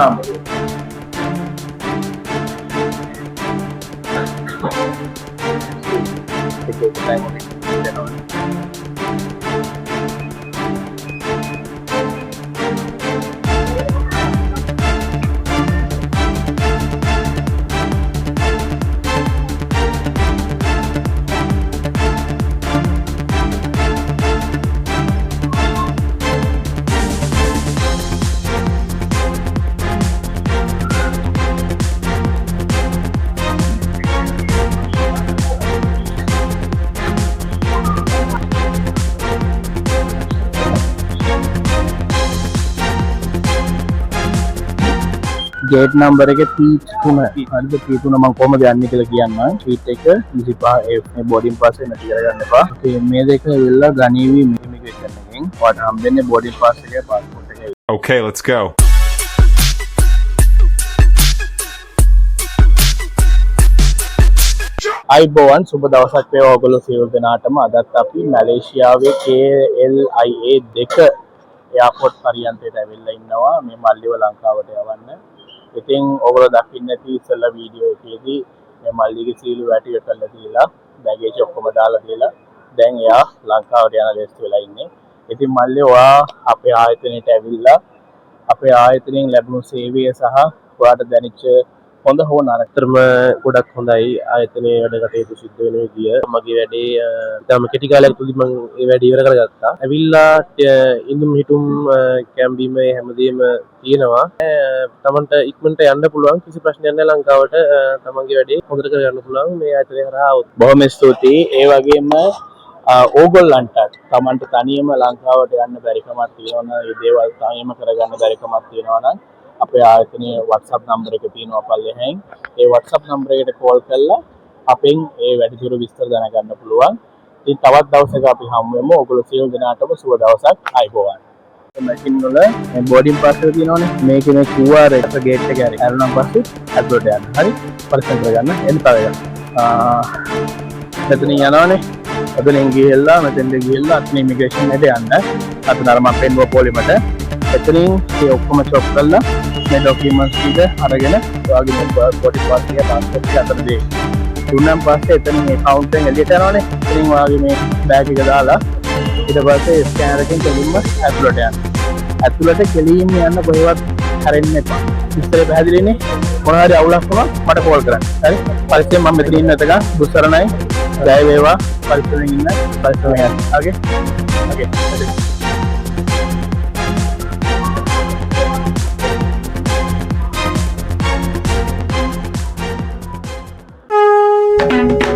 number. Take the time on it. Gate number එක P3 හරිද P3 මම කොහමද යන්නේ කියලා කියන්න. street එක 25 මේ boarding pass එක නැති කරගන්න එපා. මේ දෙක ඉල්ල ගනීවි immigration එකෙන්. ඔයාලට හම්බෙන්නේ boarding pass එකේ passport එකේ. Okay, let's go. අයිබෝවන් සුබ දවසක් වේවා ඔයගොල්ලෝ සියලු දෙනාටම. අදත් අපි මැලේසියාවේ KLIA 2 එයාපෝට් පරියන්තයට ඇවිල්ලා ඉන්නවා මේ මල්ලිව ලංකාවට යවන්න. ඉතින් ඔයගොල්ලෝ දකින්න ඇති ඉස්සෙල්ලා වීඩියෝ එකේදී මේ මල්ලිගේ සීලු වැටි කරලා තියලා බෑගේජ් ඔක්කොම දාලා තියලා දැන් එයා ලංකාවට යන ලෑස්ති වෙලා ඉන්නේ. ඉතින් මල්ලි ඔයා අපේ ආයතනයට ඇවිල්ලා අපේ ආයතනයෙන් ලැබුණු සේවය සහ ඔයාට දැනෙච්ච හොඳ හෝ නරකතරම ගොඩක් හොඳයි ආයතනයේ වැඩ කටයුතු සිද්ධ වෙන විදිය. මගේ වැඩේ ඊටම කෙටි කාලයක් තුලින් මම ඒ වැඩේ ඉවර කරගත්තා. ඇවිල්ලා ඉඳුම් හිටුම් කැම්බීම හැමදේම තියෙනවා. තමන්ට ඉක්මනට යන්න පුළුවන් කිසි ප්‍රශ්නයක් නැහැ ලංකාවට. තමන්ගේ වැඩේ හොඳට කරගන්න පුළුවන් මේ ආයතනය කරා. බොහොම ස්තුතියි. ඒ වගේම ඕගොල්ලන්ට තමන්ට තනියම ලංකාවට යන්න බැරි කමක් තියෙනවා. මේ දේවල් තනියම කරගන්න බැරි කමක් තියෙනවා නම් අපේ ආයතනයේ WhatsApp නම්බර එක තියෙනවා පල්ලෙහෙන්. ඒ WhatsApp නම්බර එකට කෝල් කරලා අපෙන් ඒ වැඩිදුර විස්තර දැනගන්න පුළුවන්. ඉතින් තවත් දවසක අපි හමු වෙමු. ඔයගොල්ලෝ සියලු දෙනාටම සුබ දවසක්. අයබෝවන්. මැෂින් වල මේ බෝඩින් පාස් එක තියෙනවනේ. මේකේ මේ QR එක ගේට් එක ඇරි. අරනම් පස්සේ ඇතුළට යන්න. හරි? පරිස්සම් කරගන්න. එන්න තව එකක්. මෙතනින් යනවනේ. එතනින් ගිහිල්ලා මෙතෙන්ද ගිහිල්ලා අතන ඉමිග්‍රේෂන් එකට යන්න. අතන අර මම පෙන්නුව පොලිමට. එතනින් මේ ඔක්කොම චොප් කරලා මේ ડોකියුමන්ට්ස් ටික අරගෙන ඔයාගේ මේ බෝඩින් පාස් එක පාස්පෝර්ට් එක අතට දෙන්න. දුන්නාන් පස්සේ එතනින් මේ කවුන්ටර් එකෙන් එළියට යනවනේ. එතනින් ඔයාගේ මේ බෑග් එක දාලා ඊට පස්සේ ස්කෑනර් එකෙන් කෙලින්ම ඇතුළට යන්න. ඇතුළට කෙලින්ම යන්න කොහෙවත් හැරෙන්න එපා. ඉස්සරේ පැහැදිලිනේ. මොනවා හරි අවුලක් වුණා මට කෝල් කරන්න. හරි? පරිස්සම් මම මෙතන ඉන්න එතක දුස්සරණයි. ජය වේවා. පරිස්සමෙන් ඉන්න. පරිස්සමෙන් යන්න. ඕකේ? ඕකේ. Thank you.